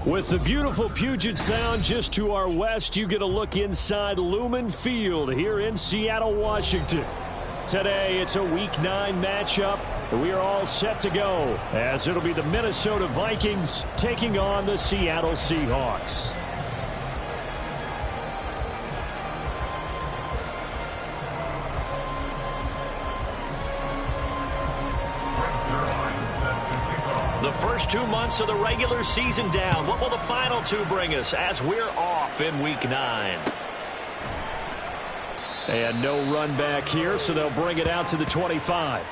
With the beautiful Puget Sound just to our west, you get a look inside Lumen Field here in Seattle, Washington. Today, it's a Week 9 matchup. We are all set to go, as it'll be the Minnesota Vikings taking on the Seattle Seahawks. The first 2 months of the regular season down. What will the final 2 bring us as we're off in Week 9? And no run back here, so they'll bring it out to the 25.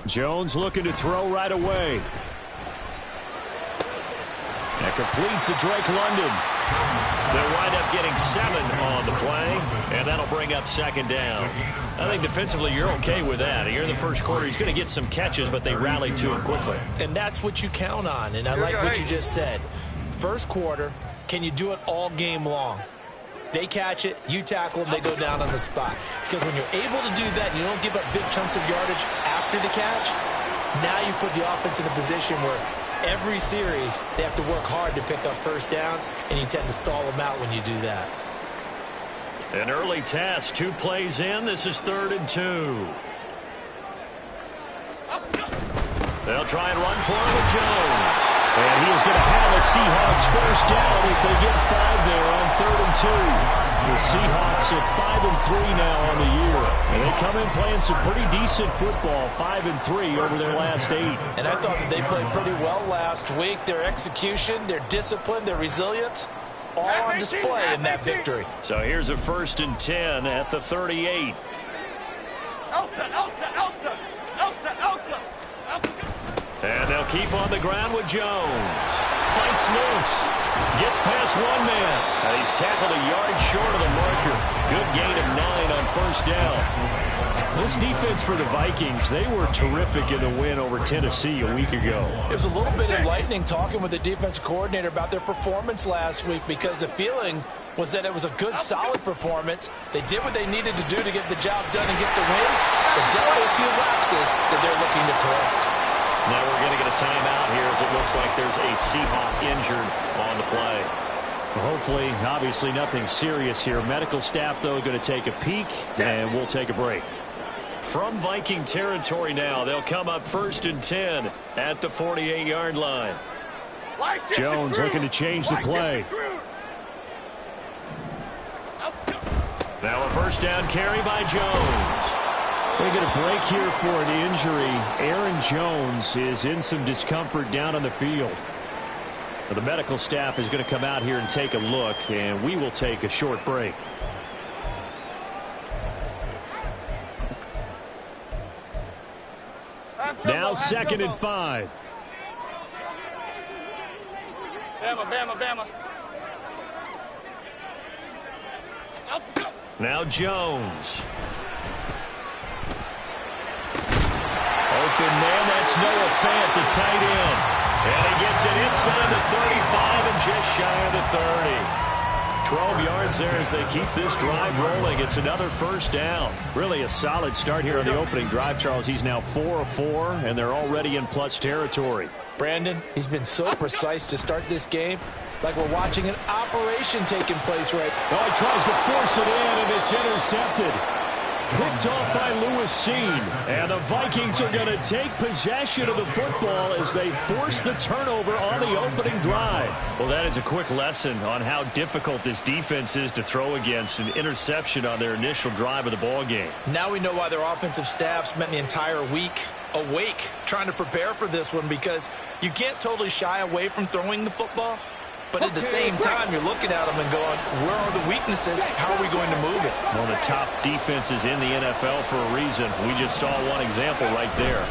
Jones looking to throw right away. And complete to Drake London. They'll wind up getting 7 on the play, and that'll bring up second down. I think defensively you're okay with that. Here in the first quarter, he's going to get some catches, but they rallied to him quickly. And that's what you count on, and I like what you just said. First quarter, can you do it all game long? They catch it, you tackle them, they go down on the spot. Because when you're able to do that, you don't give up big chunks of yardage after the catch, now you put the offense in a position where every series they have to work hard to pick up first downs, and you tend to stall them out when you do that. An early test, 2 plays in. This is 3rd and 2. They'll try and run for it with Jones. And he is going to have a Seahawks first down as they get 5 there on 3rd and 2. The Seahawks at 5-3 now on the year. And they come in playing some pretty decent football, 5-3 over their last 8. And I thought that they played pretty well last week. Their execution, their discipline, their resilience, all on display in that victory. So here's a 1st and 10 at the 38. And they'll keep on the ground with Jones. Fights loose. Gets past 1 man. And he's tackled a yard short of the marker. Good gain of 9 on first down. This defense for the Vikings, they were terrific in the win over Tennessee a week ago. It was a little bit enlightening talking with the defense coordinator about their performance last week, because the feeling was that it was a good, solid performance. They did what they needed to do to get the job done and get the win. But definitely a few lapses that they're looking to correct. Now we're going to get a timeout here as it looks like there's a Seahawk injured on the play. Well, hopefully, obviously nothing serious here. Medical staff, though, going to take a peek, and we'll take a break. From Viking territory now, they'll come up 1st and 10 at the 48-yard line. Jones looking to change the play. Now a first down carry by Jones. We get a break here for an injury. Aaron Jones is in some discomfort down on the field. Well, the medical staff is going to come out here and take a look, and we will take a short break. Now 2nd and 5. Bama. Now Jones. Open man, that's Noah Fant, the tight end. And he gets it inside the 35 and just shy of the 30. 12 yards there as they keep this drive rolling. It's another first down. Really a solid start here on the opening drive, Charles. He's now 4 of 4, and they're already in plus territory. Brandon, he's been so precise to start this game, like we're watching an operation taking place right. Oh, he tries to force it in, and it's intercepted. Picked off by Lewis Cine. And the Vikings are going to take possession of the football as they force the turnover on the opening drive. Well, that is a quick lesson on how difficult this defense is to throw against. An interception on their initial drive of the ball game. Now we know why their offensive staff spent the entire week awake trying to prepare for this one, because you can't totally shy away from throwing the football. But at the same time, you're looking at them and going, where are the weaknesses? How are we going to move it? One of the top defenses in the NFL for a reason. We just saw one example right there.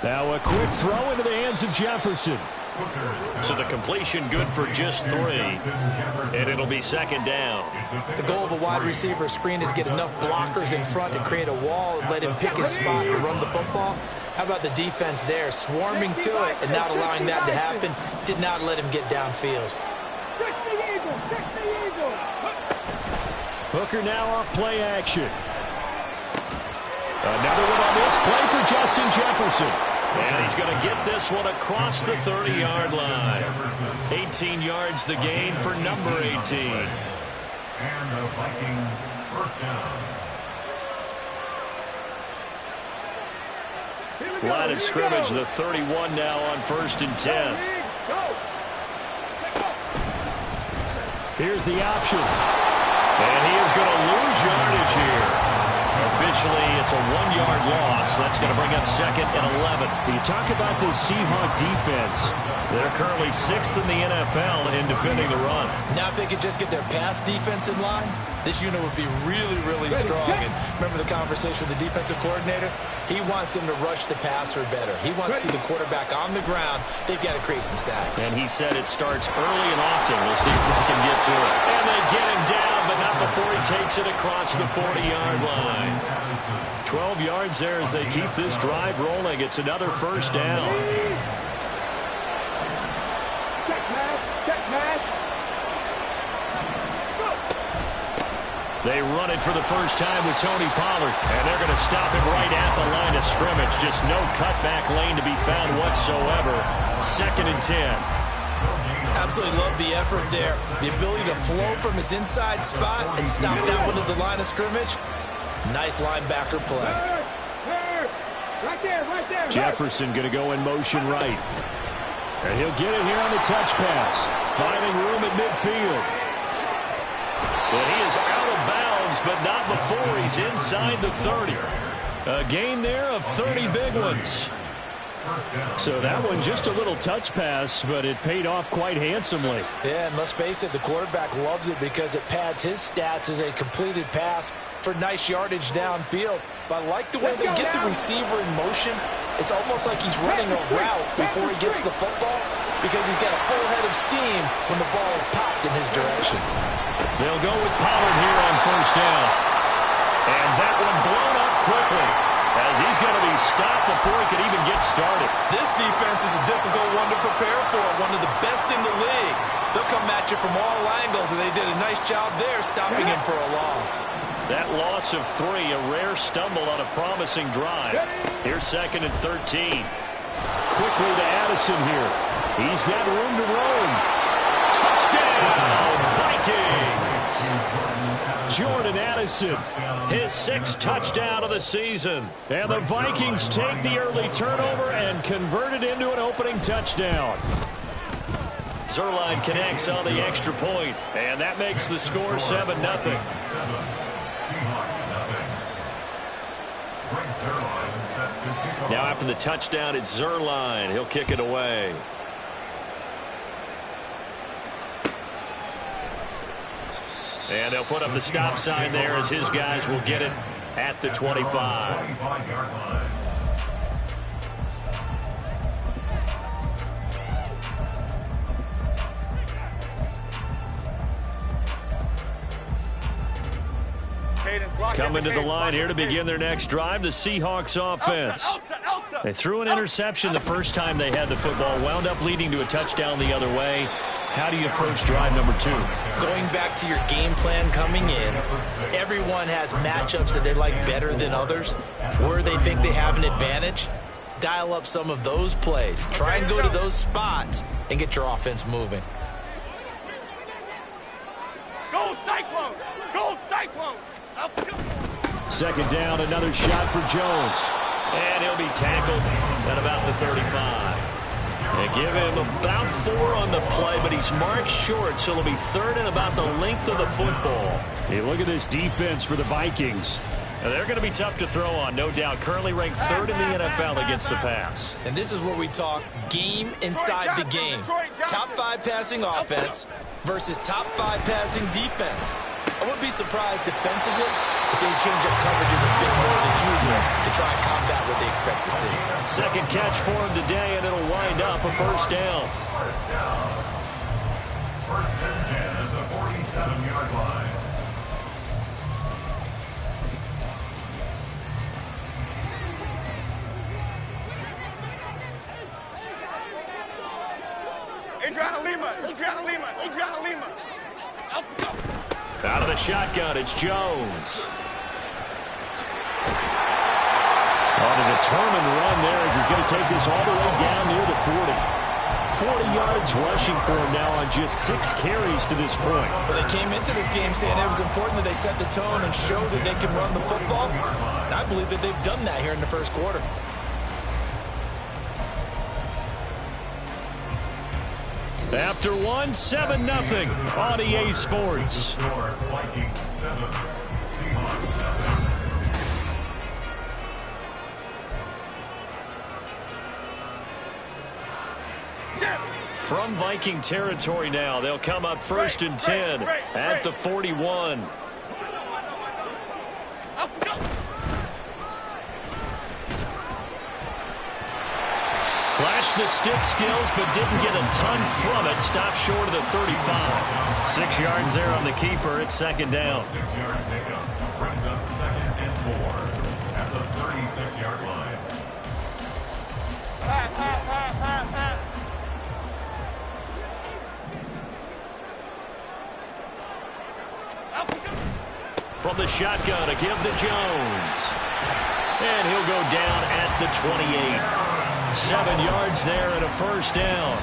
Now a quick throw into the hands of Jefferson. So the completion good for just 3, and it'll be second down. The goal of a wide receiver screen is get enough blockers in front to create a wall and let him pick his spot to run the football. How about the defense there, swarming to it and not allowing that to happen? Did not let him get downfield. Hooker now off play action. Another one on this play for Justin Jefferson. And he's going to get this one across the 30-yard line. 18 yards the gain for number 18. And the Vikings first down. Line of scrimmage, the 31 now on 1st and 10. Here's the option. And he is going to lose yardage here. Officially, it's a 1-yard loss. That's going to bring up 2nd and 11. You talk about this Seahawk defense. They're currently 6th in the NFL in defending the run. Now, if they could just get their pass defense in line, this unit would be really, really strong. And remember the conversation with the defensive coordinator? He wants them to rush the passer better. He wants to see the quarterback on the ground. They've got to create some sacks. And he said it starts early and often. We'll see if they can get to it. And they get him down, but not before he takes it across the 40-yard line. 12 yards there as they keep this drive rolling. It's another first down. They run it for the first time with Tony Pollard, and they're going to stop him right at the line of scrimmage. Just no cutback lane to be found whatsoever. 2nd and 10. Absolutely love the effort there. The ability to flow from his inside spot and stop that one at the line of scrimmage. Nice linebacker play. Right there. Jefferson going to go in motion right. And he'll get it here on the touch pass. Finding room at midfield. But he is out of bounds, but not before he's inside the 30. A gain there of 30 big ones. So that one just a little touch pass, but it paid off quite handsomely. Yeah, and let's face it, the quarterback loves it because it pads his stats as a completed pass for nice yardage downfield. But I like the way they get the receiver in motion. It's almost like he's running a route before he gets the football because he's got a full head of steam when the ball is popped in his direction. They'll go with Pollard here on first down. And that one blown up quickly as he's going to be stopped before he could even get started. This defense is a difficult one to prepare for, one of the best in the league. They'll come at you from all angles, and they did a nice job there stopping him for a loss. That loss of 3, a rare stumble on a promising drive. Here's 2nd and 13. Quickly to Addison here. He's got room to roam. Touchdown, Vikings! Jordan Addison, his 6th touchdown of the season. And the Vikings take the early turnover and convert it into an opening touchdown. Zuerlein connects on the extra point, and that makes the score 7-0. Now after the touchdown, it's Zuerlein. He'll kick it away. And they'll put up the stop sign there as his guys will get it at the 25. Coming to the line here to begin their next drive, the Seahawks offense. They threw an interception the first time they had the football, wound up leading to a touchdown the other way. How do you approach drive number 2? Going back to your game plan coming in, everyone has matchups that they like better than others. Where they think they have an advantage, dial up some of those plays. Try and go to those spots and get your offense moving. Gold Cyclone! Gold Cyclone! 2nd down, another shot for Jones. And he'll be tackled at about the 35. They give him about 4 on the play, but he's marked short, so it'll be 3rd and about the length of the football. Hey, look at this defense for the Vikings. And they're going to be tough to throw on, no doubt. Currently ranked 3rd in the NFL against the pass. And this is where we talk game inside the game. Top 5 passing offense versus top 5 passing defense. I would be surprised defensively if they change up coverages a bit more than usual to try and combat what they expect to see. Second catch for him today, and it'll wind up a first down. First and 10 at the 47-yard line. Adriana Lima. Out of the shotgun, it's Jones. On a determined run there as he's going to take this all the way down near the 40. 40 yards rushing for him now on just 6 carries to this point. Well, they came into this game saying it was important that they set the tone and show that they can run the football. And I believe that they've done that here in the first quarter. After one, 7-0 on EA Sports. Vikings 7, Seahawks 7. From Viking territory now, they'll come up first and 10 at the 41. Flashed the stick skills, but didn't get a ton from it. Stopped short of the 35. 6 yards there on the keeper. It's second down. 6-yard pickup brings up 2nd and 4 at the 36-yard line. From the shotgun, a give to Jones. And he'll go down at the 28. 7 yards there and a first down.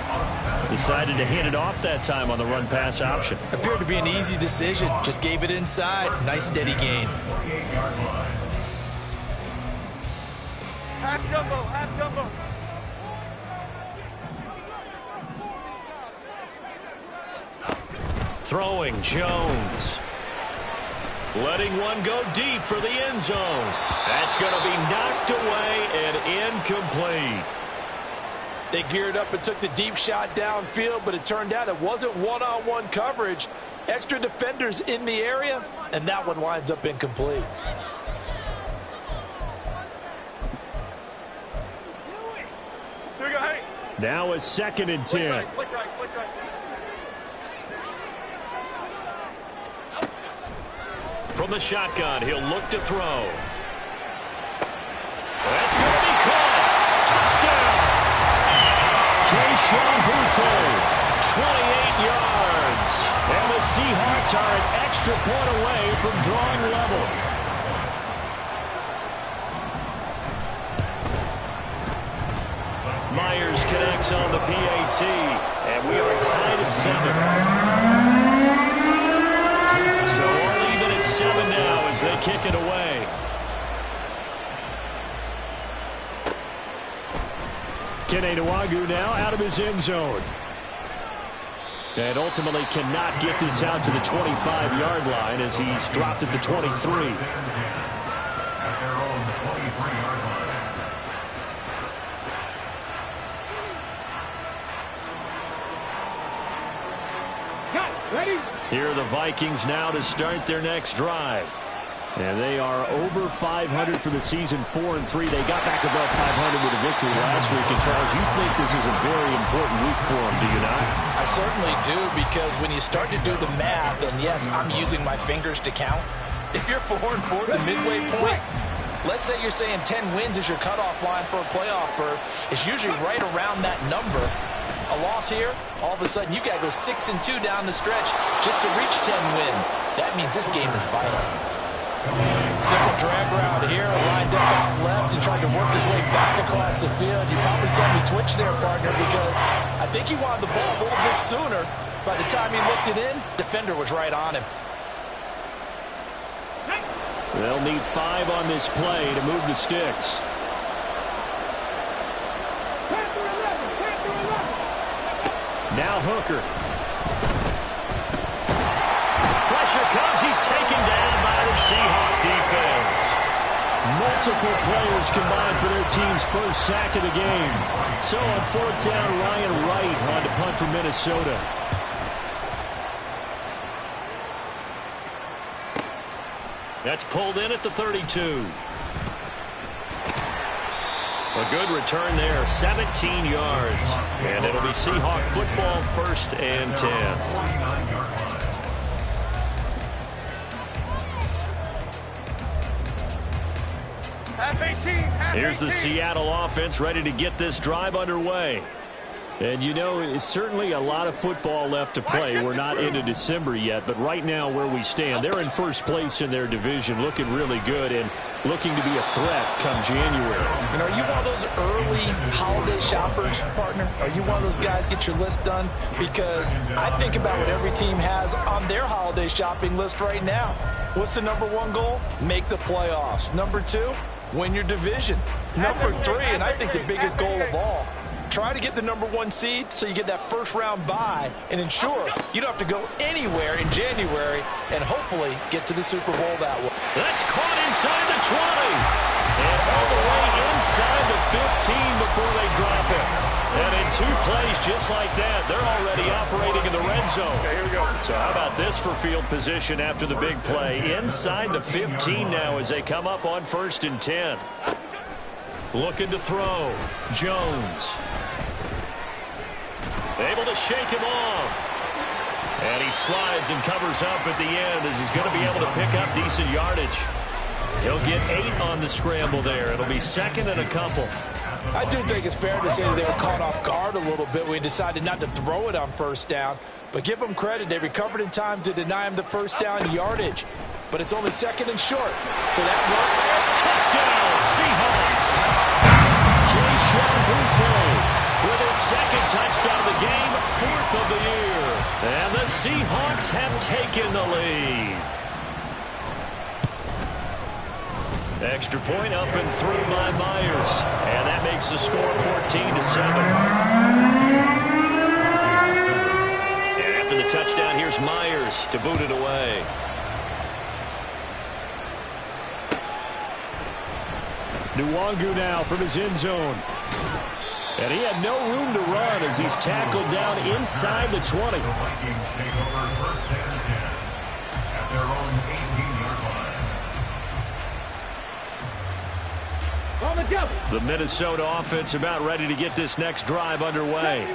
Decided to hand it off that time on the run-pass option. Appeared to be an easy decision. Just gave it inside. Nice steady gain. 48-yard line. Half jumbo. Throwing Jones. Letting one go deep for the end zone. That's going to be knocked away and incomplete. They geared up and took the deep shot downfield, but it turned out it wasn't one-on-one coverage. Extra defenders in the area, and that one winds up incomplete. Here we go, hey. Now a 2nd and 10. Click right. From the shotgun, he'll look to throw. That's going to be caught. Touchdown! Kayshon Boutte, 28 yards. And the Seahawks are an extra point away from drawing level. Myers connects on the PAT, and we are tied at 7. So all even at 7 now as they kick it away. Kene Nwangwu now out of his end zone. And ultimately cannot get this out to the 25-yard line as he's dropped at the 23. At their own 23-yard line. Ready? Here are the Vikings now to start their next drive. And they are over 500 for the season, 4-3. They got back above 500 with a victory last week. And, Charles, you think this is a very important week for them, do you not? I certainly do, because when you start to do the math, and yes, I'm using my fingers to count. If you're 4-4 at the midway point, let's say you're saying 10 wins is your cutoff line for a playoff berth. It's usually right around that number. A loss here, all of a sudden you got to go 6-2 down the stretch just to reach 10 wins. That means this game is vital. Simple drag route here, lined up out left and tried to work his way back across the field. You probably saw me twitch there, partner, because I think he wanted the ball a little bit sooner. By the time he looked it in, defender was right on him. They'll need 5 on this play to move the sticks. Now Hooker. Pressure comes. He's taken down by the Seahawk defense. Multiple players combined for their team's first sack of the game. So on 4th down, Ryan Wright on to punt for Minnesota. That's pulled in at the 32. A good return there, 17 yards. And it'll be Seahawk football, 1st and 10. Half 18. Here's the Seattle offense ready to get this drive underway. And, you know, it's certainly a lot of football left to play. We're not into December yet, but right now where we stand, they're in first place in their division, looking really good and looking to be a threat come January. And are you one of those early holiday shoppers, partner? Are you one of those guys get your list done? Because I think about what every team has on their holiday shopping list right now. What's the number 1 goal? Make the playoffs. Number 2, win your division. Number 3, and I think the biggest goal of all, try to get the number 1 seed so you get that first-round bye and ensure you don't have to go anywhere in January and hopefully get to the Super Bowl that way. That's caught inside the 20. And all the way inside the 15 before they drop it. And in 2 plays just like that, they're already operating in the red zone. Okay, here we go. So how about this for field position after the big play? Inside the 15 now as they come up on 1st and 10. Looking to throw. Jones. Able to shake him off. And he slides and covers up at the end as he's going to be able to pick up decent yardage. He'll get 8 on the scramble there. It'll be 2nd and a couple. I do think it's fair to say that they were caught off guard a little bit when we decided not to throw it on 1st down. But give them credit. They recovered in time to deny him the 1st down yardage. But it's only 2nd and short. So that worked. Touchdown, Seahawks. Keyshawn Boutte with his 2nd touchdown of the game, 4th of the year. And the Seahawks have taken the lead. Extra point up and through by Myers. And that makes the score 14-7. And after the touchdown, here's Myers to boot it away. Nwangu now from his end zone. And he had no room to run as he's tackled down inside the 20. The Vikings take over 1st and 10 at their own 18-yard line. The Minnesota offense about ready to get this next drive underway.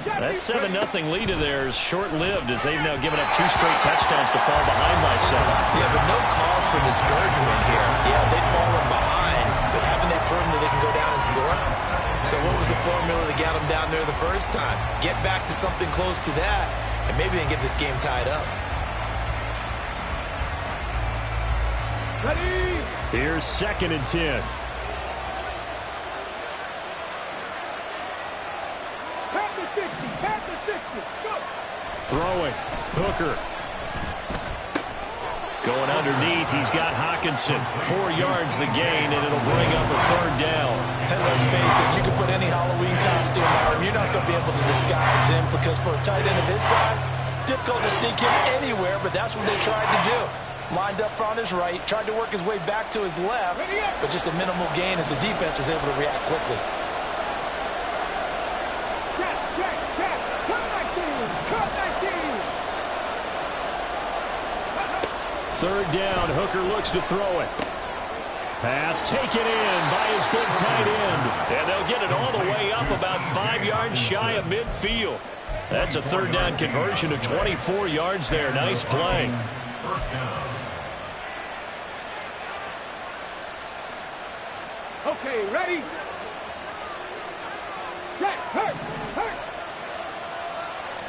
That 7-0 lead of theirs short-lived as they've now given up 2 straight touchdowns to fall behind by 7. Yeah, but no cause for discouragement here. Yeah, they've fallen behind, but haven't they proven that they can go down and score? So what was the formula that got them down there the first time? Get back to something close to that, and maybe they can get this game tied up. Ready? Here's 2nd and 10. Pat the 60, go! Throwing. Hooker. Going underneath, he's got Hockenson. 4 yards the gain, and it'll bring up a 3rd down. And let's face it, you can put any Halloween costume on him. You're not going to be able to disguise him because for a tight end of his size, difficult to sneak him anywhere, but that's what they tried to do. Lined up on his right, tried to work his way back to his left, but just a minimal gain as the defense was able to react quickly. Third down, Hooker looks to throw it. Pass taken in by his big tight end. And they'll get it all the way up about 5 yards shy of midfield. That's a 3rd down conversion of 24 yards there. Nice play. 1st down. Okay, ready? Check, hurt.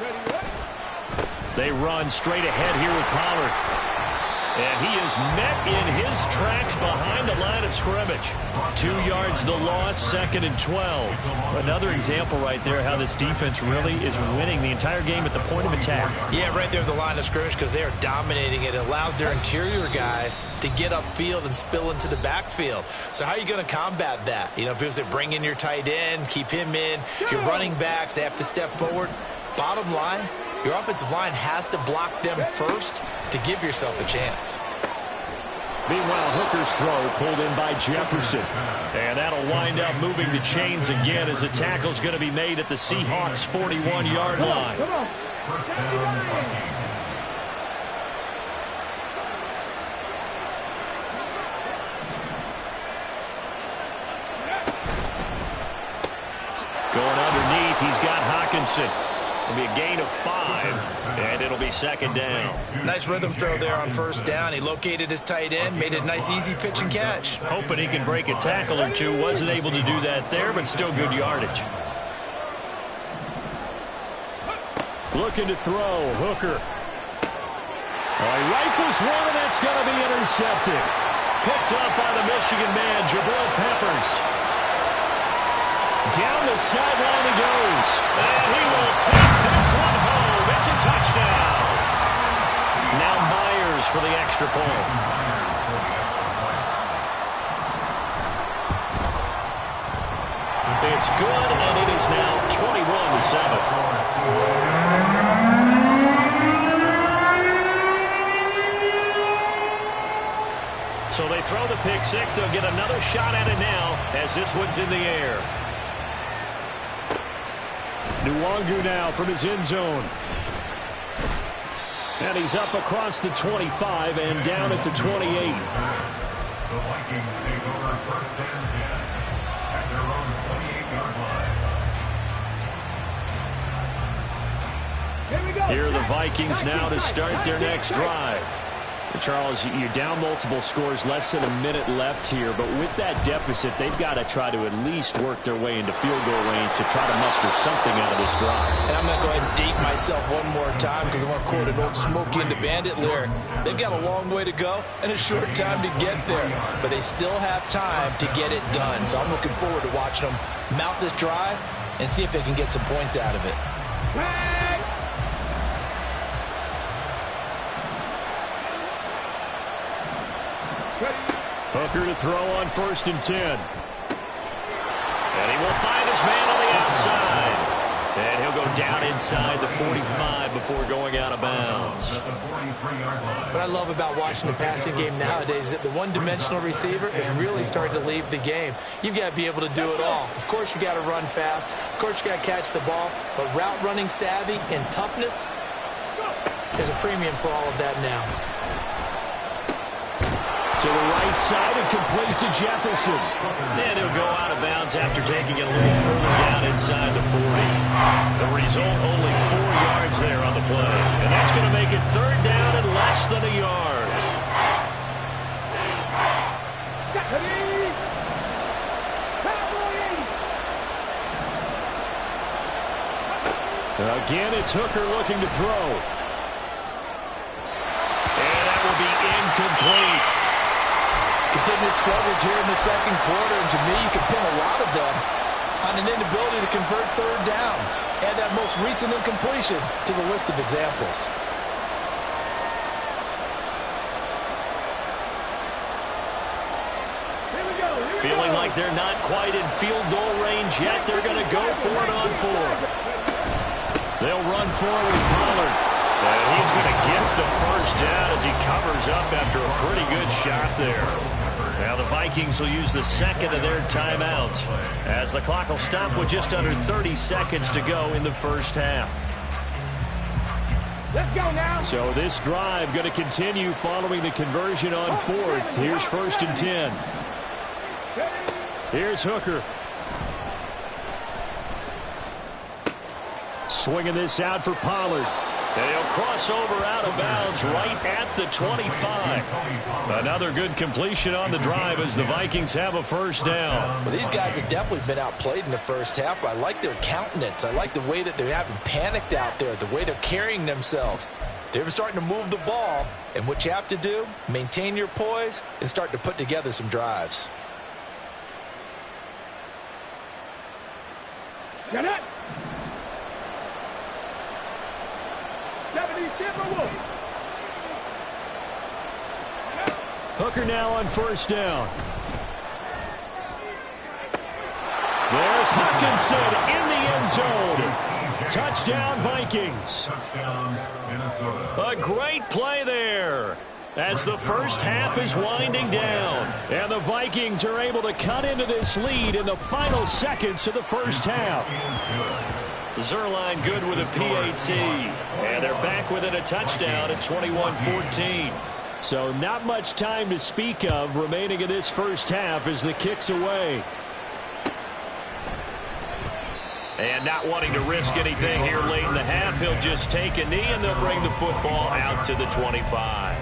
Ready? They run straight ahead here with Pollard. And he is met in his tracks behind the line of scrimmage. 2 yards the loss, 2nd and 12. Another example right there how this defense really is winning the entire game at the point of attack. Yeah, right there at the line of scrimmage because they are dominating it. It allows their interior guys to get upfield and spill into the backfield. So how are you going to combat that? You know, because they bring in your tight end, keep him in. Your running backs, they have to step forward. Bottom line, your offensive line has to block them first to give yourself a chance. Meanwhile, Hooker's throw pulled in by Jefferson. And that'll wind up moving the chains again as the tackle's going to be made at the Seahawks' 41-yard line. Come on. First down, Vikings. Going underneath, he's got Hockenson. It'll be a gain of 5, and it'll be second down. Nice rhythm throw there on first down. He located his tight end, made it a nice easy pitch and catch. Hoping he can break a tackle or two. Wasn't able to do that there, but still good yardage. Looking to throw, Hooker. He rifles one, and that's going to be intercepted. Picked up by the Michigan man, Jabril Peppers. Down the sideline he goes. And he will take this one home. It's a touchdown. Now Myers for the extra point. It's good, and it is now 21-7. So they throw the pick six. They'll get another shot at it now as this one's in the air. Nwangu now from his end zone. And he's up across the 25 and down at the 28. The Vikings take over first and 10 at their own 28-yard line. Here we go. Here are the Vikings now to start their next drive. Charles, you're down multiple scores, less than a minute left here, but with that deficit, they've got to try to at least work their way into field goal range to try to muster something out of this drive. And I'm going to go ahead and date myself one more time because I want to quote an old Smokey and the Bandit lyric. They've got a long way to go and a short time to get there, but they still have time to get it done. So I'm looking forward to watching them mount this drive and see if they can get some points out of it. Hooker to throw on 1st and 10. And he will find his man on the outside. And he'll go down inside the 45 before going out of bounds. What I love about watching the passing game nowadays is that the one-dimensional receiver is really starting to leave the game. You've got to be able to do it all. Of course, you got to run fast. Of course, you got to catch the ball. But route running savvy and toughness is a premium for all of that now. To the right side and complete to Jefferson. And he'll go out of bounds after taking it a little further down inside the 40. The result, only 4 yards there on the play. And that's going to make it 3rd down and less than a yard. Again, it's Hooker looking to throw. And that will be incomplete. Continued struggles here in the second quarter, and to me, you can pin a lot of them on an inability to convert 3rd downs. Add that most recent incompletion to the list of examples. Feeling like they're not quite in field goal range yet. They're going to go for it on 4th. They'll run forward Pollard. And he's going to get the 1st down as he covers up after a pretty good shot there. Now the Vikings will use the 2nd of their timeouts as the clock will stop with just under 30 seconds to go in the first half. Let's go now. So this drive going to continue following the conversion on 4th. Here's 1st and 10. Here's Hooker. Swinging this out for Pollard. And he'll cross over out of bounds right at the 25. Another good completion on the drive as the Vikings have a 1st down. Well, these guys have definitely been outplayed in the first half. I like their countenance. I like the way that they haven't panicked out there, the way they're carrying themselves. They're starting to move the ball. And what you have to do, maintain your poise and start to put together some drives. Get it. Hooker now on 1st down. There's Hockenson in the end zone. Touchdown, Vikings. Touchdown, Minnesota. A great play there as the first half is winding down. And the Vikings are able to cut into this lead in the final seconds of the first half. Zuerlein good with a PAT. And they're back within a touchdown at 21-14. So not much time to speak of remaining in this first half as the kick's away. And not wanting to risk anything here late in the half, he'll just take a knee, and they'll bring the football out to the 25.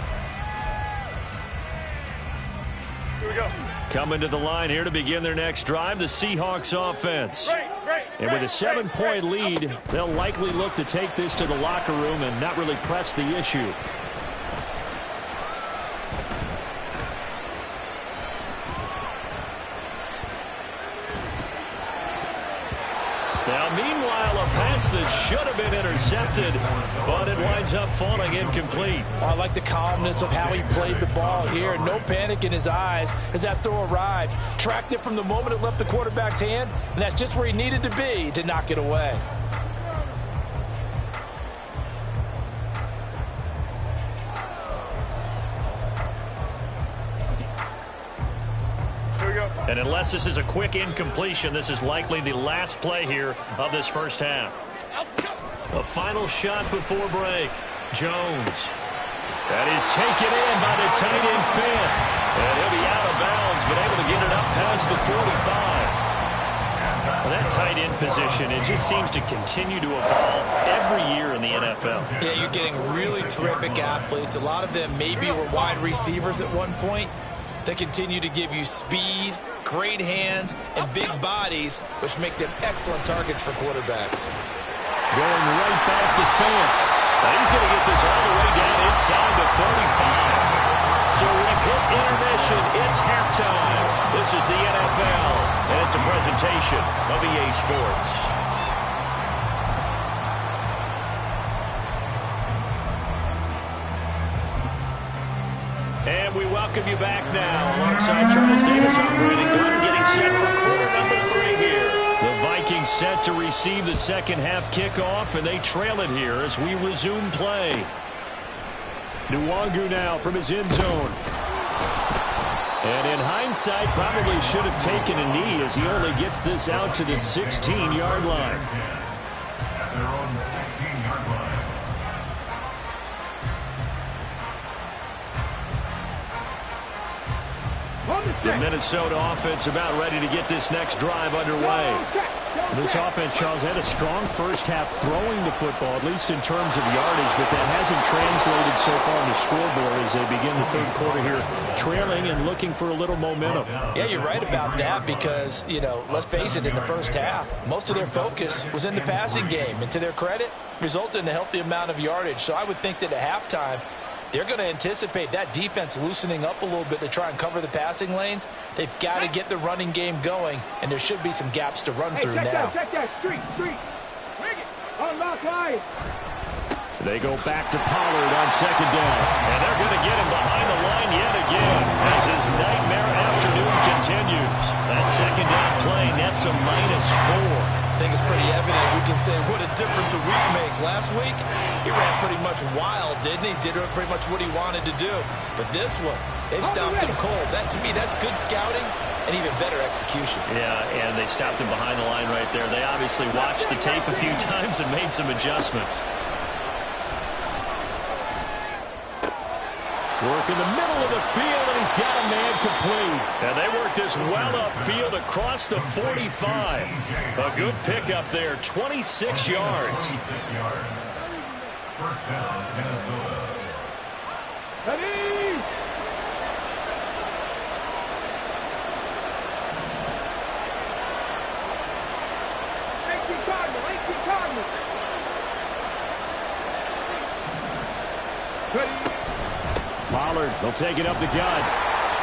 Here we go. Coming to the line here to begin their next drive, the Seahawks offense. And with a 7-point lead, they'll likely look to take this to the locker room and not really press the issue. Now, meanwhile, a pass that should have been intercepted, but it winds up falling incomplete. I like the calmness of how he played the ball here. No panic in his eyes as that throw arrived. Tracked it from the moment it left the quarterback's hand, and that's just where he needed to be to knock it away. And unless this is a quick incompletion, this is likely the last play here of this first half. A final shot before break. Jones. That is taken in by the tight end Fant. And he'll be out of bounds, but able to get it up past the 45. Well, that tight end position, it just seems to continue to evolve every year in the NFL. Yeah, you're getting really terrific athletes. A lot of them maybe were wide receivers at one point. They continue to give you speed, great hands, and big bodies, which make them excellent targets for quarterbacks. Going right back to Fant. He's going to get this all the way down inside the 35. So we've hit intermission. It's halftime. This is the NFL, and it's a presentation of EA Sports. And we welcome you back now alongside Charles Davis. I'm Brandon Glenn, getting set for quarter number 3 here. The Vikings set to receive the second half kickoff, and they trail it here as we resume play. Nwangu now from his end zone. And in hindsight, probably should have taken a knee as he only gets this out to the 16-yard line. At their own 16-yard line. The Minnesota offense about ready to get this next drive underway. This offense, Charles, had a strong first half throwing the football, at least in terms of yardage, but that hasn't translated so far on the scoreboard as they begin the third quarter here, trailing and looking for a little momentum. Yeah, you're right about that because, you know, let's face it, in the first half, most of their focus was in the passing game, and to their credit, resulted in a healthy amount of yardage. So I would think that at halftime, they're going to anticipate that defense loosening up a little bit to try and cover the passing lanes. They've got to get the running game going, and there should be some gaps to run through now. Check that, street. Bring it. Unlock line. They go back to Pollard on second down. And they're going to get him behind the line yet again as his nightmare afternoon continues. That second down play nets a -4. I think it's pretty evident. We can say what a difference a week makes. Last week, he ran pretty much wild, didn't he? Did pretty much what he wanted to do. But this one, they stopped him cold. That, to me, that's good scouting and even better execution. Yeah, and they stopped him behind the line right there. They obviously watched the tape a few times and made some adjustments. Work in the middle of the field, and he's got a man complete. And they work this well upfield across the 45. A good pickup there, 26 yards. 26 yards. First down, Minnesota. Ready? Cardinal. Ready? Pollard, they'll take it up the gut.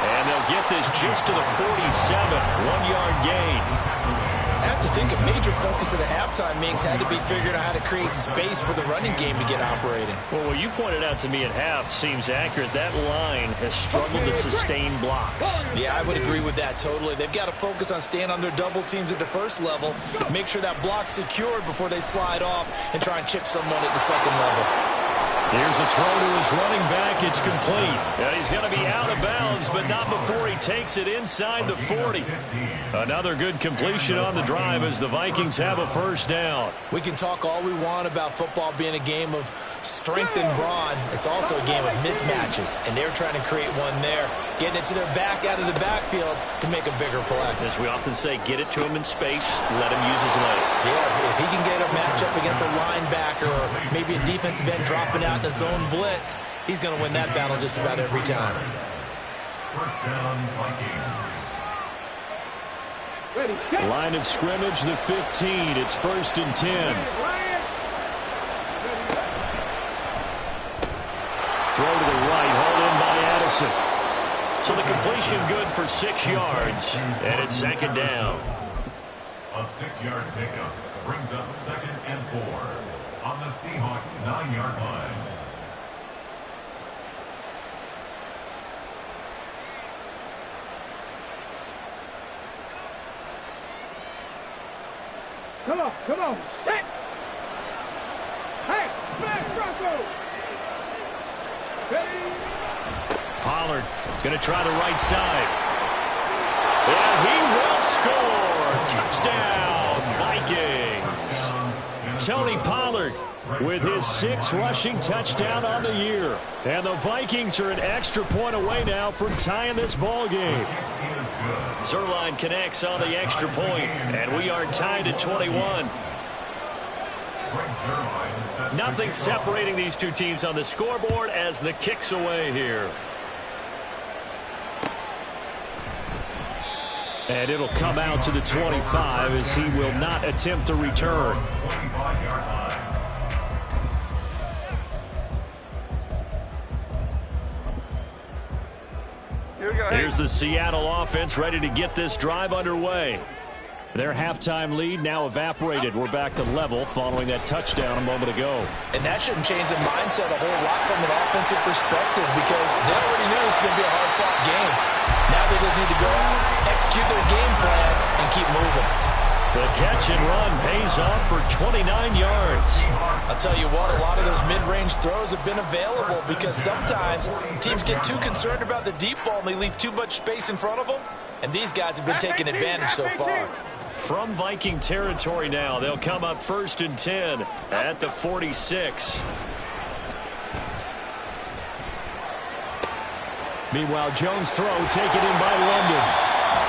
And they'll get this just to the 47. 1-yard gain. I have to think a major focus of the halftime mix had to be figuring out how to create space for the running game to get operating. Well, what you pointed out to me at half seems accurate. That line has struggled to sustain blocks. Yeah, I would agree with that totally. They've got to focus on staying on their double teams at the first level, make sure that block's secured before they slide off and try and chip someone at the second level. Here's a throw to his running back. It's complete. And he's going to be out of bounds, but not before he takes it inside the 40. Another good completion on the drive as the Vikings have a first down. We can talk all we want about football being a game of strength and brawn. It's also a game of mismatches, and they're trying to create one there, getting it to their back out of the backfield to make a bigger play. As we often say, get it to him in space, let him use his leg. Yeah, if he can get a matchup against a linebacker or maybe a defensive end dropping out in a zone blitz, he's going to win that battle just about every time. First down, Vikings. Line of scrimmage, the 15. It's 1st and 10. Throw to the right, hauled in by Addison. So the completion good for 6 yards, and it's 2nd down. A 6-yard pickup brings up 2nd and 4 on the Seahawks 9-yard line. Come on, come on. Hey, smash Bronco. Hey. Pollard going to try the right side. And he will score. Touchdown, Vikings. Tony Pollard with his 6th rushing touchdown on the year. And the Vikings are an extra point away now from tying this ball game. Zuerlein connects on the extra point, and we are tied at 21. Nothing separating these two teams on the scoreboard as the kick's away here. And it'll come out to the 25 as he will not attempt to return. Here's the Seattle offense ready to get this drive underway. Their halftime lead now evaporated. We're back to level following that touchdown a moment ago. And that shouldn't change the mindset a whole lot from an offensive perspective because they already knew this was going to be a hard-fought game. Now they just need to go out, execute their game plan, and keep moving. The catch and run pays off for 29 yards. I'll tell you what, a lot of those mid-range throws have been available because sometimes teams get too concerned about the deep ball and they leave too much space in front of them, and these guys have been taking advantage so far. From Viking territory now, they'll come up 1st and 10 at the 46. Meanwhile, Jones' throw taken in by London.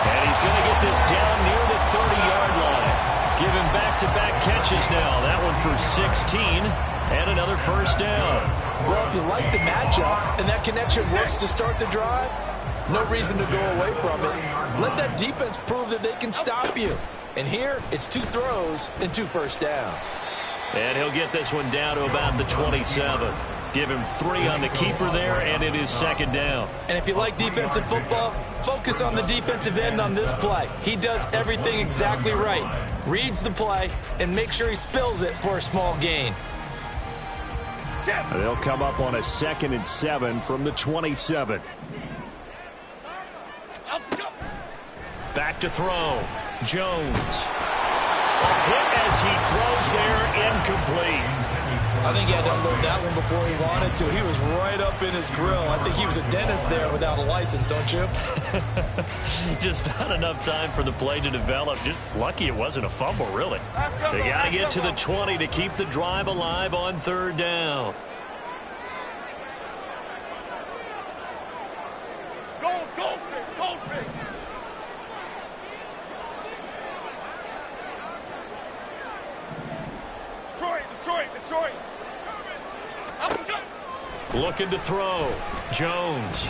And he's going to get this down near the 30-yard line. Giving back-to-back catches now. That one for 16 and another first down. Well, if you like the matchup and that connection works to start the drive, no reason to go away from it. Let that defense prove that they can stop you. And here, it's 2 throws and 2 first downs. And he'll get this one down to about the 27. Give him 3 on the keeper there, and it is 2nd down. And if you like defensive football, focus on the defensive end on this play. He does everything exactly right. Reads the play and make sure he spills it for a small gain. They'll come up on a 2nd and 7 from the 27. Back to throw. Jones. A hit as he throws there, incomplete. I think he had to unload that one before he wanted to. He was right up in his grill. I think he was a dentist there without a license, don't you? Just not enough time for the play to develop. Just lucky it wasn't a fumble, really. They got to get to the 20 to keep the drive alive on 3rd down. Goldfish. Detroit. Looking to throw. Jones.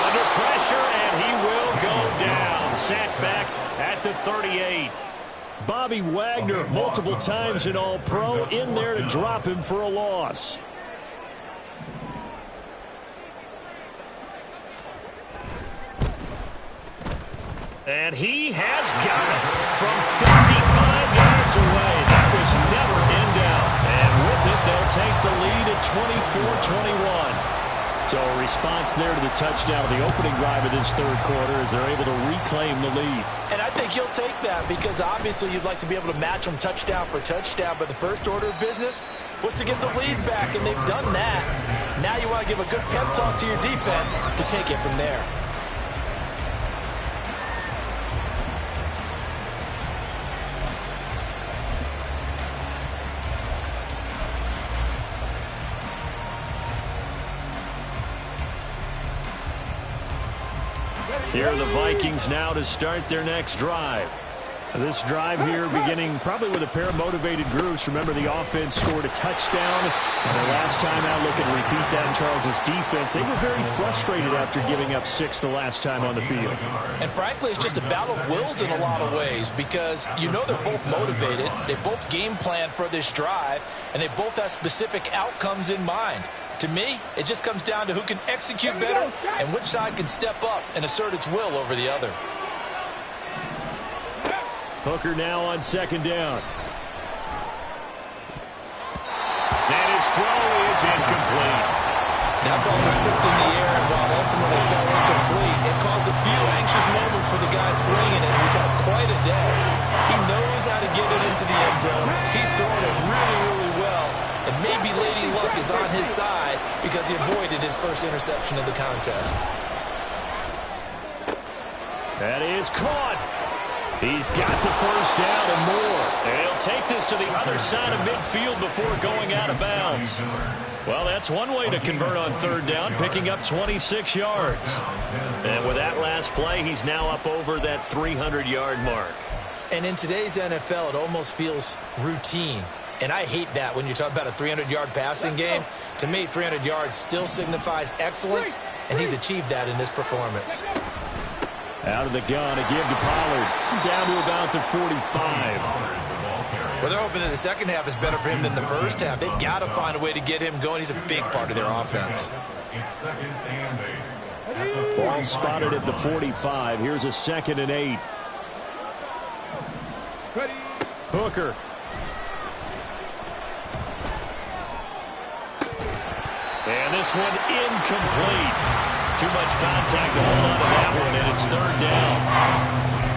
Under pressure, and he will go down. Sacked back at the 38. Bobby Wagner, multiple times in All-Pro, in there to drop him for a loss. And he has got it from 55 yards away. That was never in doubt. And with it, they'll take the lead at 24-21. So a response there to the touchdown of the opening drive of this third quarter as they're able to reclaim the lead. And I think you'll take that because obviously you'd like to be able to match them touchdown for touchdown, but the first order of business was to get the lead back, and they've done that. Now you want to give a good pep talk to your defense to take it from there. Here are the Vikings now to start their next drive. This drive here beginning probably with a pair of motivated groups. Remember, the offense scored a touchdown. Their last time out, looking to repeat that in Charles' defense. They were very frustrated after giving up 6 the last time on the field. And frankly, it's just a battle of wills in a lot of ways because you know they're both motivated. They both game plan for this drive, and they both have specific outcomes in mind. To me, it just comes down to who can execute better and which side can step up and assert its will over the other. Hooker now on second down. And his throw is incomplete. That ball was tipped in the air, and while ultimately fell incomplete, it caused a few anxious moments for the guy swinging it. He's had quite a day. He knows how to get it into the end zone. He's throwing it really, really well. And maybe Lady Luck is on his side because he avoided his first interception of the contest. That is caught. He's got the first down and more. And he'll take this to the other side of midfield before going out of bounds. Well, that's one way to convert on third down, picking up 26 yards. And with that last play, he's now up over that 300-yard mark. And in today's NFL, it almost feels routine. And I hate that when you talk about a 300-yard passing game. To me, 300 yards still signifies excellence, and he's achieved that in this performance. Out of the gun, a give to Pollard. Down to about the 45. Well, they're hoping that the second half is better for him than the first half. They've got to find a way to get him going. He's a big part of their offense. Ball spotted at the 45. Here's a 2nd and 8. Hooker. And this one incomplete. Too much contact to hold on to that one, and it's third down.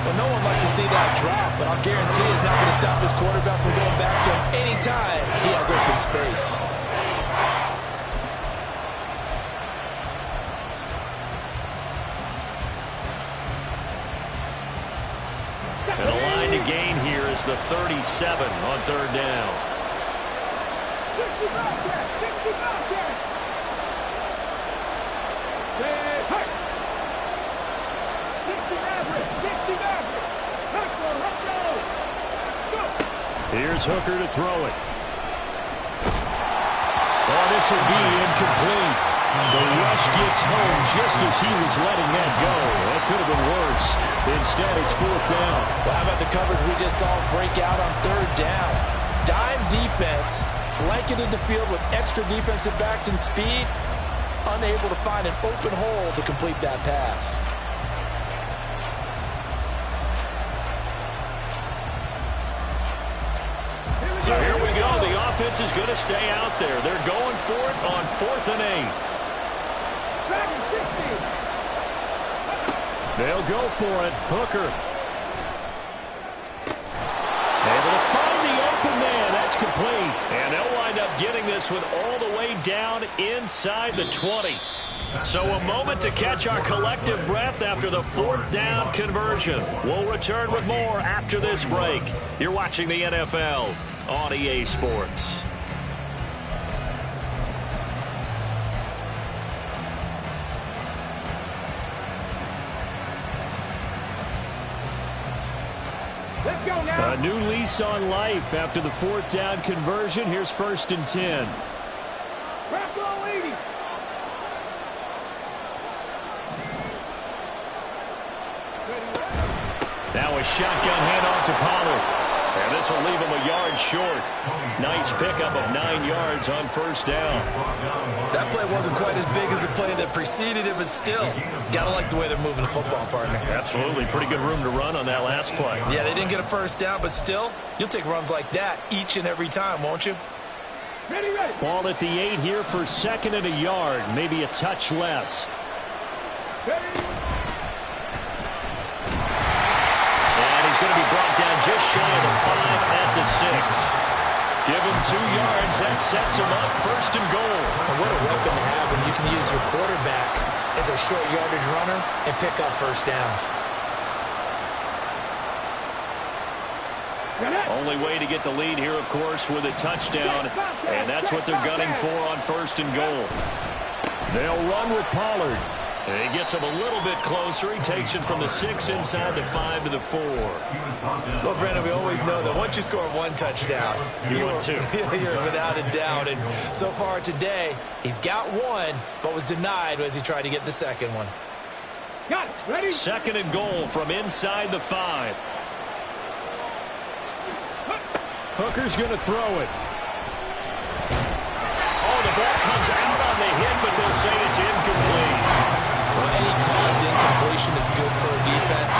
Well, no one likes to see that drop, but I'll guarantee it's not going to stop his quarterback from going back to him anytime he has open space. And the line to gain here is the 37 on third down. 60 there. Here's Hooker to throw it. Oh, this will be incomplete. The rush gets home just as he was letting that go. That could have been worse. Instead, it's 4th down. Well, how about the coverage we just saw break out on third down? Dime defense, blanketed the field with extra defensive backs and speed, unable to find an open hole to complete that pass. So here we go. The offense is going to stay out there. They're going for it on 4th and 8. They'll go for it. Hooker. Able to find the open man. That's complete. And they'll wind up getting this one all the way down inside the 20. So a moment to catch our collective breath after the 4th down conversion. We'll return with more after this break. You're watching the NFL on EA Sports. Let's go now. A new lease on life after the 4th down conversion. Here's 1st and 10. Wrap all 80. Now a shotgun handoff to Pollard. And this will leave him a yard short. Nice pickup of 9 yards on 1st down. That play wasn't quite as big as the play that preceded it, but still, got to like the way they're moving the football, partner. Absolutely. Pretty good room to run on that last play. Yeah, they didn't get a first down, but still, you'll take runs like that each and every time, won't you? Ball at the 8 here for 2nd and a yard, maybe a touch less. And he's going to be brought down just shy of the 5 at the 6. Give him 2 yards. That sets him up 1st and goal. And what a weapon to have when you can use your quarterback as a short yardage runner and pick up 1st downs. Only way to get the lead here, of course, with a touchdown. And that's what they're gunning for on 1st and goal. They'll run with Pollard. And he gets him a little bit closer. He takes it from the 6 inside the 5 to the 4. Well, Brandon, we always know that once you score 1 touchdown, you win 2. You're without a doubt. And so far today, he's got 1, but was denied as he tried to get the 2nd one. Got it. Ready? 2nd and goal from inside the 5. Hooker's going to throw it. Oh, the ball comes out on the hit, but they'll say it's incomplete. Well, any caused incompletion is good for a defense.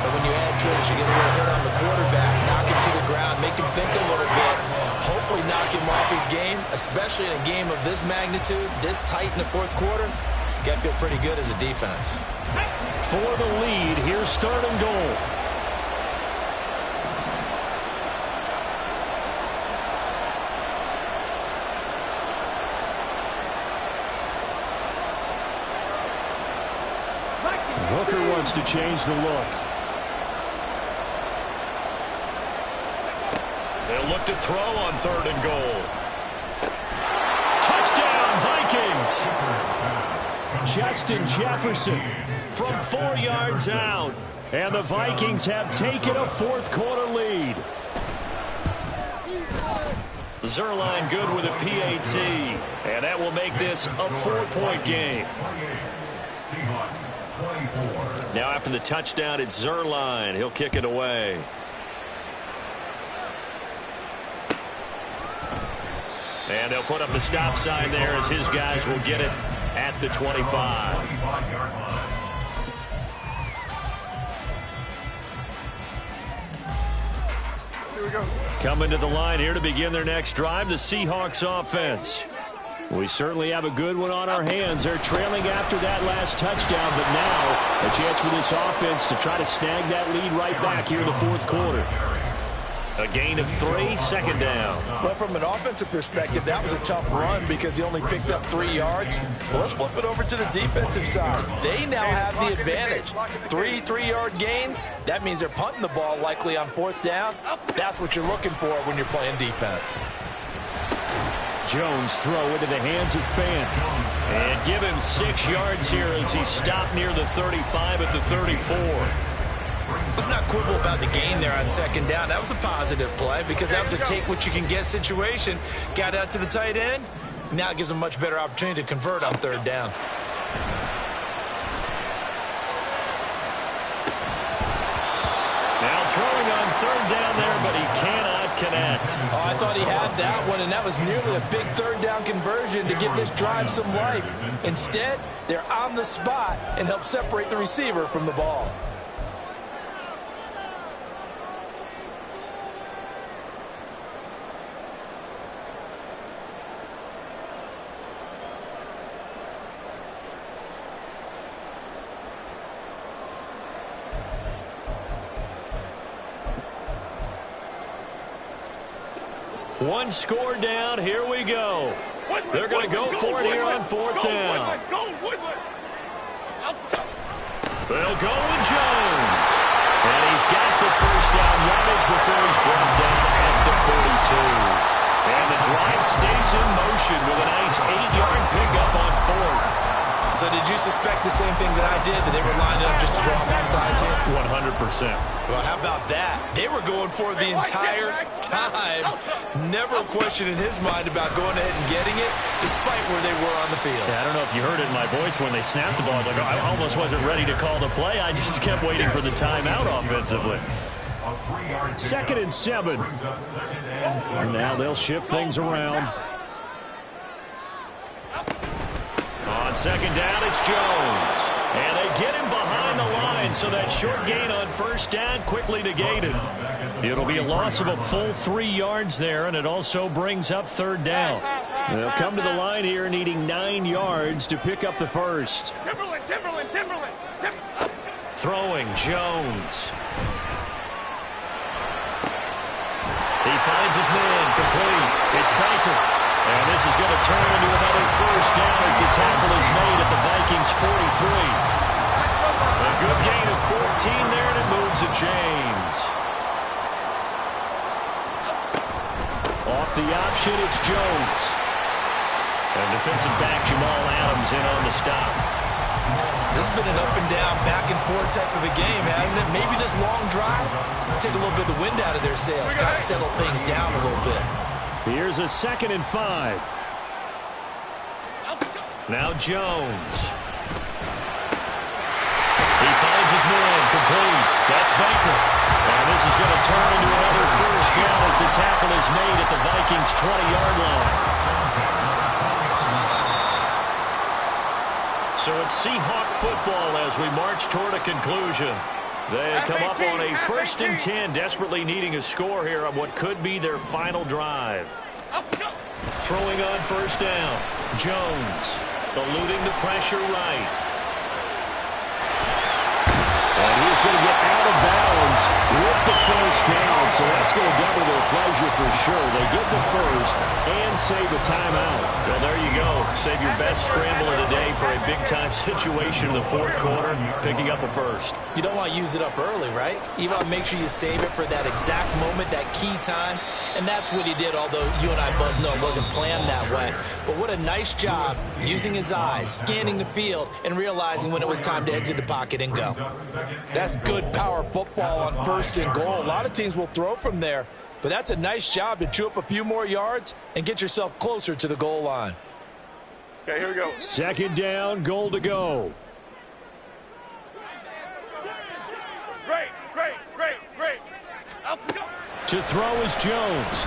But when you add to it, you get a little hit on the quarterback, knock him to the ground, make him think a little bit, hopefully knock him off his game, especially in a game of this magnitude, this tight in the 4th quarter. Got to feel pretty good as a defense. For the lead, here's 3rd and goal. Hooker wants to change the look. They'll look to throw on 3rd and goal. Touchdown, Vikings! Justin Jefferson from 4 yards out. And the Vikings have taken a 4th quarter lead. Zuerlein good with a PAT. And that will make this a 4-point game. Now after the touchdown, it's Zuerlein. He'll kick it away. And they'll put up the stop sign there as his guys will get it at the 25. Here we go. Coming to the line here to begin their next drive, the Seahawks offense. We certainly have a good one on our hands. They're trailing after that last touchdown, but now a chance for this offense to try to snag that lead right back here in the 4th quarter. A gain of 3, 2nd down. Well, from an offensive perspective, that was a tough run because he only picked up 3 yards. Well, let's flip it over to the defensive side. They now have the advantage. 3 3-yard gains. That means they're punting the ball likely on 4th down. That's what you're looking for when you're playing defense. Jones throw into the hands of Fant. And give him 6 yards here as he stopped near the 35 at the 34. Let's not quibble about the gain there on 2nd down. That was a positive play because that was a take-what-you-can-get situation. Got out to the tight end. Now it gives them a much better opportunity to convert on 3rd down. Now throwing on 3rd down there, but he cannot connect. Oh, I thought he had that one, and that was nearly a big 3rd down conversion to give this drive some life. Instead, they're on the spot and help separate the receiver from the ball. One score down. Here we go. They're going to go for it here on 4th down. They'll go with Jones. And he's got the 1st down yardage before he's brought down at the 42. And the drive stays in motion with a nice 8-yard pickup on 4th. So did you suspect the same thing that I did, that they were lined up just to draw them off sides here? 100%. Well, how about that? They were going for it the entire time. Never a question in his mind about going ahead and getting it, despite where they were on the field. Yeah, I don't know if you heard it in my voice when they snapped the ball. I was like, I almost wasn't ready to call the play. I just kept waiting for the timeout offensively. 2nd and 7. And now they'll shift things around. On 2nd down, it's Jones. And they get him behind the line And so that short gain on first down quickly negated. It'll be a loss of a full 3 yards there, and it also brings up third down. They'll come to the line here needing 9 yards to pick up the first. Timberland. Throwing, Jones. He finds his man, complete. It's Baker. And this is going to turn into another first down as the tackle is made at the Vikings 43. A good gain of 14 there, and it moves the chains. Off the option, it's Jones. And defensive back Jamal Adams in on the stop. This has been an up-and-down, back-and-forth type of a game, hasn't it? Maybe this long drive will take a little bit of the wind out of their sails, kind of settle things down a little bit. Here's a 2nd and 5. Now Jones. He finds his man, complete. That's Baker. And this is going to turn into another first down as the tackle is made at the Vikings' 20-yard line. So it's Seahawk football as we march toward a conclusion. They come up on a 1st and 10, desperately needing a score here on what could be their final drive. Throwing on first down, Jones, eluding the pressure right. And he's going to get out of bounds with the first down, so that's going to double their pleasure for sure. They get the first and save a timeout. Well, there you go. Save your best scramble of the day for a big-time situation in the 4th quarter, picking up the first. You don't want to use it up early, right? You want to make sure you save it for that exact moment, that key time, and that's what he did, although you and I both know it wasn't planned that way. But what a nice job using his eyes, scanning the field, and realizing when it was time to exit the pocket and go. That's good power football on 1st and goal. A lot of teams will throw from there, but that's a nice job to chew up a few more yards and get yourself closer to the goal line. Okay, here we go. 2nd down, goal to go. Great. Up we go. To throw is Jones.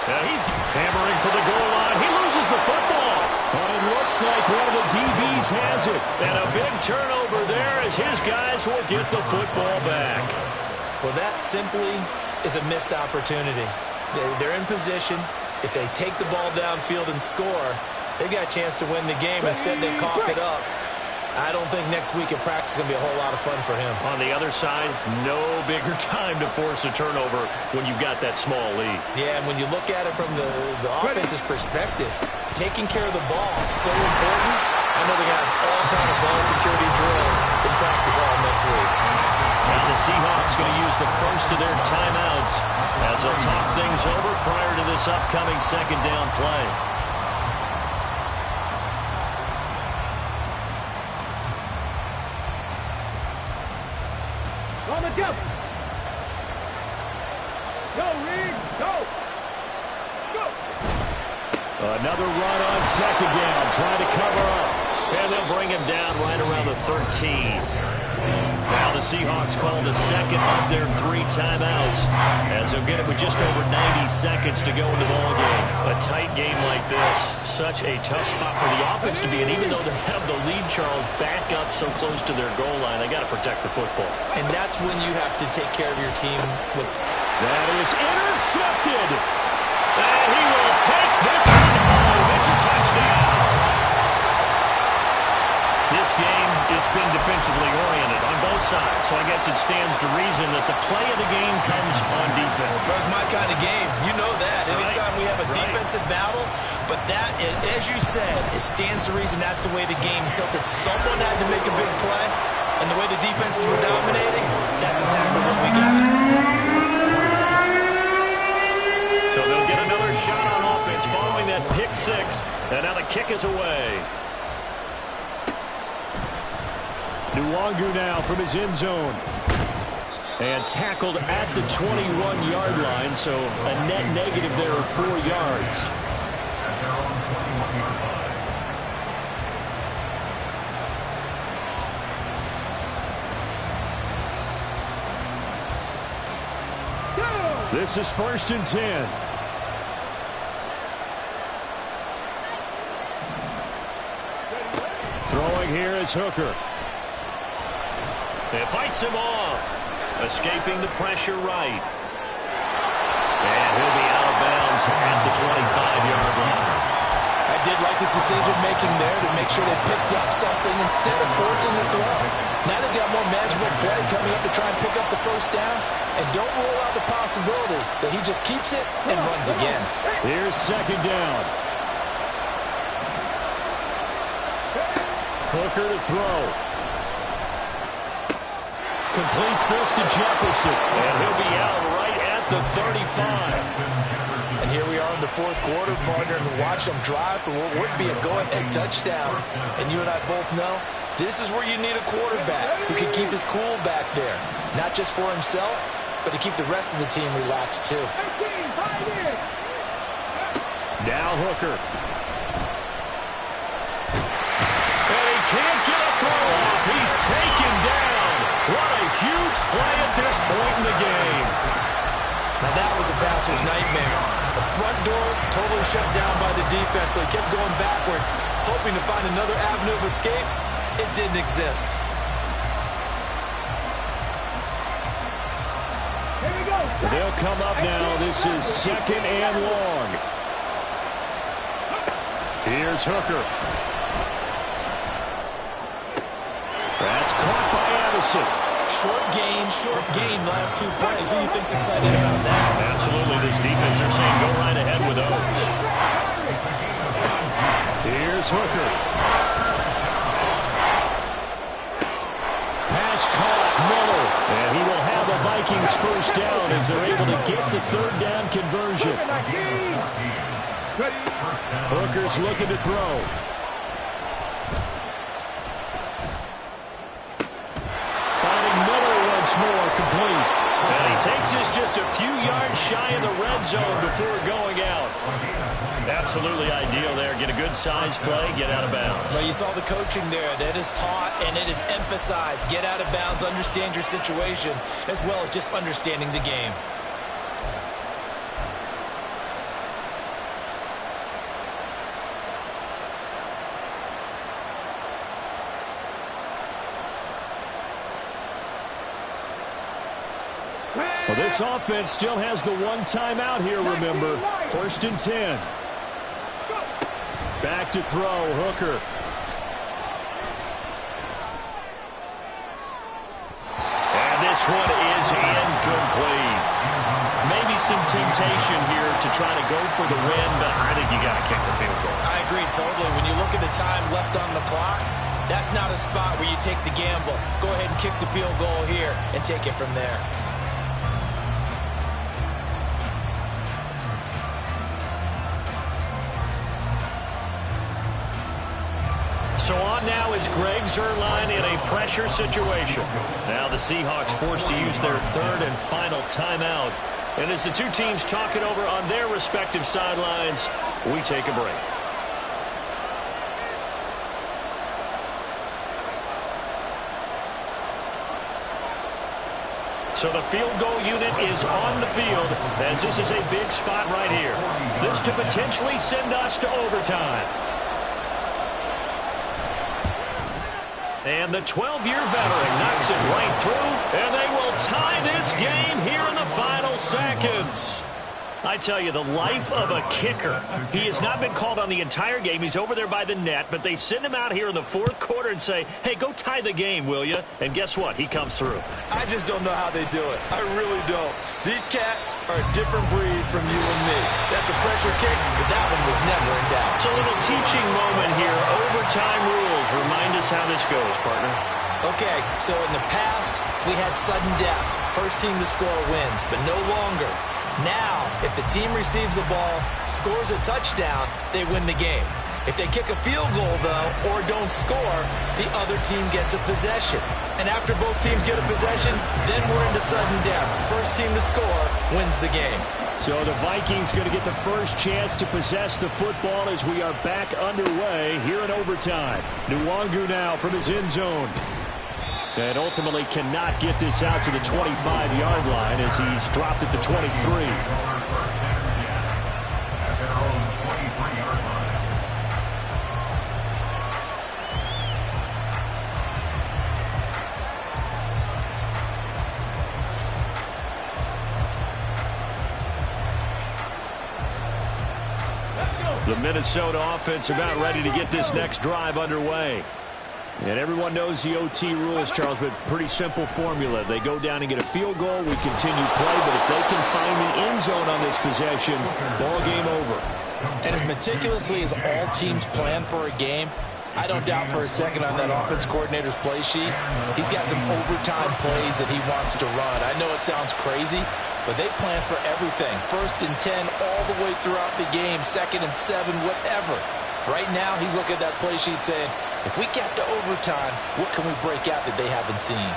Now he's hammering for the goal line. He loses the football. But it looks like one of the DBs has it. And a big turnover there as his guys will get the football back. Well, that simply is a missed opportunity. They're in position. If they take the ball downfield and score, they've got a chance to win the game. Instead, they cough it up. I don't think next week at practice is going to be a whole lot of fun for him. On the other side, no bigger time to force a turnover when you've got that small lead. Yeah, and when you look at it from the offense's perspective, taking care of the ball is so important. I know they're going to have all kind of ball security drills in practice all next week. Now the Seahawks going to use the first of their timeouts as they'll talk things over prior to this upcoming 2nd down play. On the jump. Go, Reed. Go. Go. Another run on 2nd down, trying to cover up. And they'll bring him down right around the 13. Now the Seahawks call the 2nd of their 3 timeouts as they'll get it with just over 90 seconds to go in the ballgame. A tight game like this, such a tough spot for the offense to be in. Even though they have the lead, Charles, back up so close to their goal line, they got to protect the football. And that's when you have to take care of your team with. That is intercepted. And he will take this one home. It's a touchdown. This game, it's been defensively oriented on both sides, so I guess it stands to reason that the play of the game comes on defense. That's my kind of game. You know that. Anytime we have a defensive battle, but that, as you said, it stands to reason that's the way the game tilted. Someone had to make a big play, and the way the defenses were dominating, that's exactly what we got. So they'll get another shot on offense following that pick 6, and now the kick is away. Nwangu now from his end zone. And tackled at the 21-yard line, so a net negative there of 4 yards. This is 1st and 10. Throwing here is Hooker. It fights him off. Escaping the pressure right. And he'll be out of bounds at the 25-yard line. I did like his decision-making there to make sure they picked up something instead of forcing the throw. Now they got more manageable play coming up to try and pick up the first down. And don't rule out the possibility that he just keeps it and runs again. Here's second down. Hooker to throw. Completes this to Jefferson. And he'll be out right at the 35. And here we are in the fourth quarter, partner, and watch them drive for what would be a go-ahead touchdown. And you and I both know this is where you need a quarterback who can keep his cool back there. Not just for himself, but to keep the rest of the team relaxed too. Now Hooker. And he can't get a throw off. He's taken down. What a huge play at this point in the game. Now that was a passer's nightmare. The front door totally shut down by the defense, so he kept going backwards, hoping to find another avenue of escape. It didn't exist. They'll come up now. This is second and long. Here's Hooker. That's caught by Addison. Short gain, last two plays. Who do you think's excited about that? Absolutely. This defense are saying go right ahead with those. Here's Hooker. Pass caught, Miller. And he will have the Vikings first down as they're able to get the third down conversion. Hooker's looking to throw. More complete. And he takes this just a few yards shy of the red zone before going out. Absolutely ideal there. Get a good size play, get out of bounds. Well, you saw the coaching there. That is taught and it is emphasized. Get out of bounds, understand your situation, as well as just understanding the game. Well, this offense still has the one timeout here, remember. 1st and 10. Back to throw, Hooker. And this one is incomplete. Maybe some temptation here to try to go for the win, but I think you got to kick the field goal. I agree totally. When you look at the time left on the clock, that's not a spot where you take the gamble. Go ahead and kick the field goal here and take it from there. So on now is Greg Zuerlein in a pressure situation. Now the Seahawks forced to use their third and final timeout. And as the two teams talk it over on their respective sidelines, we take a break. So the field goal unit is on the field as this is a big spot right here. This to potentially send us to overtime. And the 12-year veteran knocks it right through, and they will tie this game here in the final seconds. I tell you, the life of a kicker. He has not been called on the entire game. He's over there by the net, but they send him out here in the fourth quarter and say, hey, go tie the game, will you? And guess what? He comes through. I just don't know how they do it. I really don't. These cats are a different breed from you and me. That's a pressure kick, but that one was never in doubt. It's a little teaching moment here. Overtime rules. Remind us how this goes, partner. Okay, so in the past, we had sudden death. First team to score wins, but no longer. Now, if the team receives the ball, scores a touchdown, they win the game. If they kick a field goal, though, or don't score, the other team gets a possession. And after both teams get a possession, then we're into sudden death. First team to score wins the game. So the Vikings going to get the first chance to possess the football as we are back underway here in overtime. Nwangu now from his end zone. And ultimately cannot get this out to the 25-yard line as he's dropped at the 23. The Minnesota offense about ready to get this next drive underway. And everyone knows the OT rules, Charles, but pretty simple formula. They go down and get a field goal, we continue play, but if they can find the end zone on this possession, ball game over. And as meticulously as all teams plan for a game, I don't doubt for a second on that offense coordinator's play sheet, he's got some overtime plays that he wants to run. I know it sounds crazy, but they plan for everything. 1st and 10 all the way throughout the game, 2nd and 7, whatever. Right now, he's looking at that play sheet saying, if we get to overtime, what can we break out that they haven't seen?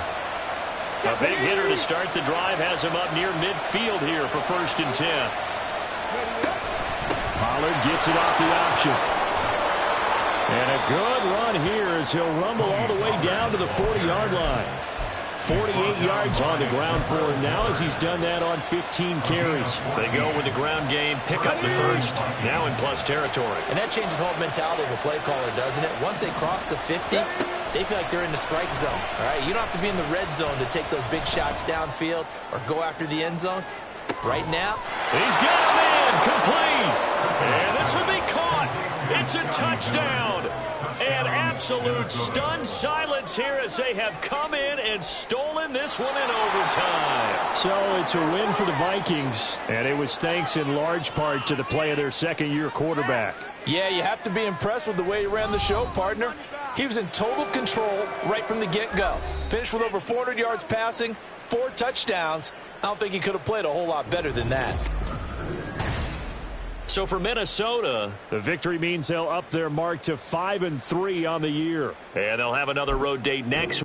A big hitter to start the drive has him up near midfield here for 1st and 10. Pollard gets it off the option. And a good run here as he'll rumble all the way down to the 40-yard line. 48 yards on the ground for him now as he's done that on 15 carries. They go with the ground game, pick up the first, now in plus territory. And that changes the whole mentality of a play caller, doesn't it? Once they cross the 50, they feel like they're in the strike zone. All right, you don't have to be in the red zone to take those big shots downfield or go after the end zone. Right now, he's got a man complete. And this will be caught. It's a touchdown. And absolute stunned silence here as they have come in and stolen this one in overtime. So it's a win for the Vikings, and it was thanks in large part to the play of their second-year quarterback. Yeah, you have to be impressed with the way he ran the show, partner. He was in total control right from the get-go. Finished with over 400 yards passing, 4 touchdowns. I don't think he could have played a whole lot better than that. So for Minnesota, the victory means they'll up their mark to 5-3 on the year. And they'll have another road date next